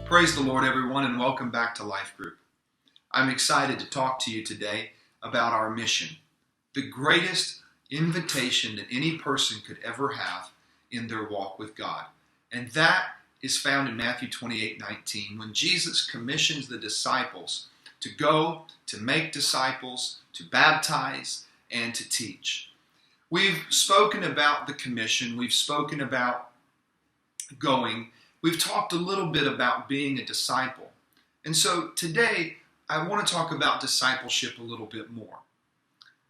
Praise the Lord, everyone, and welcome back to Life Group. I'm excited to talk to you today about our mission, the greatest invitation that any person could ever have in their walk with God. And that is found in Matthew 28:19, when Jesus commissions the disciples to go, to make disciples, to baptize, and to teach. We've spoken about the commission. We've spoken about going. We've talked a little bit about being a disciple. And so today, I want to talk about discipleship a little bit more.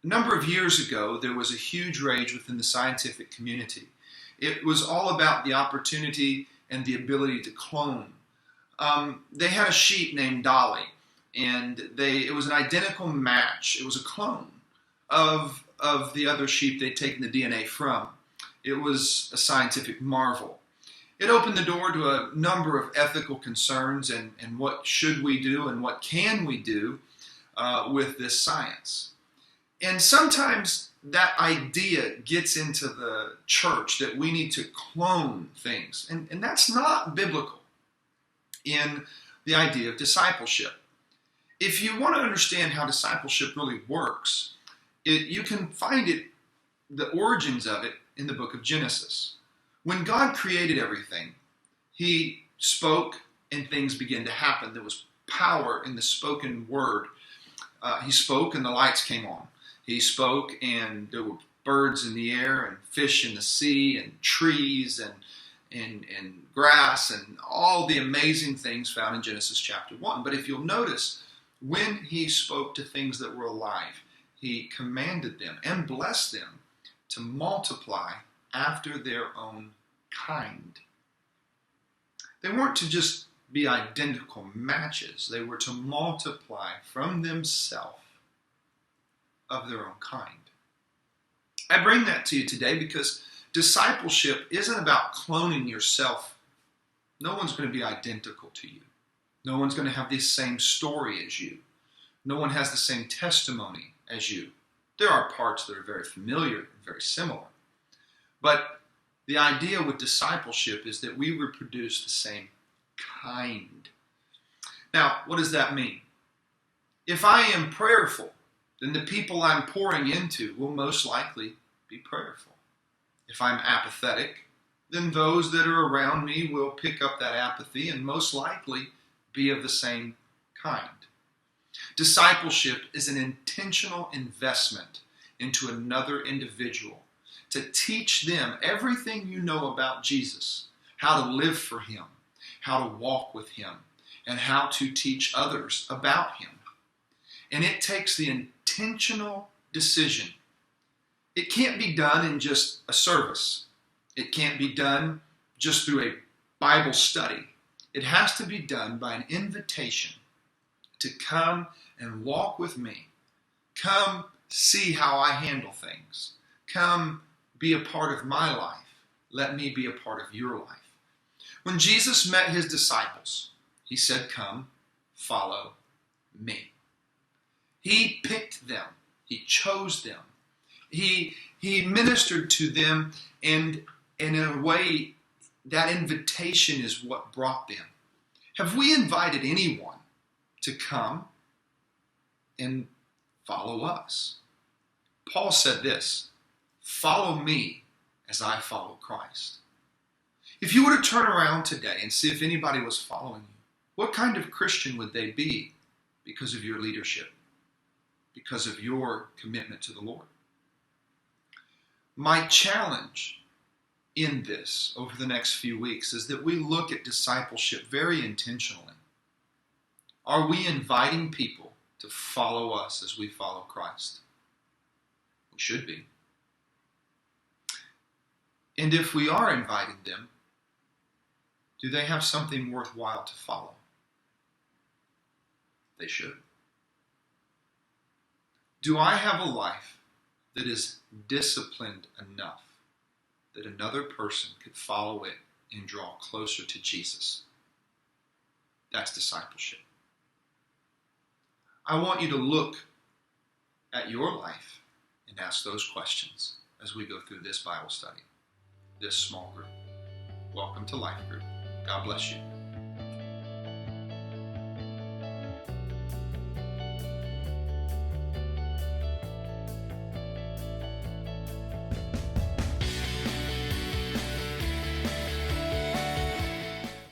A number of years ago, there was a huge rage within the scientific community. It was all about the opportunity and the ability to clone. They had a sheep named Dolly, and it was an identical match. It was a clone of the other sheep they'd taken the DNA from. It was a scientific marvel. It opened the door to a number of ethical concerns and what should we do and what can we do with this science. And sometimes that idea gets into the church that we need to clone things. And that's not biblical in the idea of discipleship. If you want to understand how discipleship really works, you can find the origins of it in the book of Genesis. When God created everything, He spoke and things began to happen. There was power in the spoken word. He spoke and the lights came on. He spoke and there were birds in the air and fish in the sea and trees and grass and all the amazing things found in Genesis chapter 1. But if you'll notice, when He spoke to things that were alive, He commanded them and blessed them to multiply after their own kind. They weren't to just be identical matches. They were to multiply from themselves of their own kind. I bring that to you today because discipleship isn't about cloning yourself. No one's going to be identical to you. No one's going to have the same story as you. No one has the same testimony as you. There are parts that are very familiar and very similar. But the idea with discipleship is that we reproduce the same kind. Now, what does that mean? If I am prayerful, then the people I'm pouring into will most likely be prayerful. If I'm apathetic, then those that are around me will pick up that apathy and most likely be of the same kind. Discipleship is an intentional investment into another individual to teach them everything you know about Jesus, how to live for Him, how to walk with Him, and how to teach others about Him. And it takes the intentional decision. It can't be done in just a service. It can't be done just through a Bible study. It has to be done by an invitation to come and walk with me. Come see how I handle things. Come be a part of my life. Let me be a part of your life. When Jesus met His disciples, He said, "Come, follow me." He picked them. He chose them. He ministered to them, and in a way, that invitation is what brought them. Have we invited anyone to come and follow us? Paul said this, "Follow me as I follow Christ." If you were to turn around today and see if anybody was following you, what kind of Christian would they be because of your leadership, because of your commitment to the Lord? My challenge in this over the next few weeks is that we look at discipleship very intentionally. Are we inviting people to follow us as we follow Christ? We should be. And if we are inviting them, do they have something worthwhile to follow? They should. Do I have a life that is disciplined enough that another person could follow it and draw closer to Jesus? That's discipleship. I want you to look at your life and ask those questions as we go through this Bible study, this small group. Welcome to Life Group. God bless you.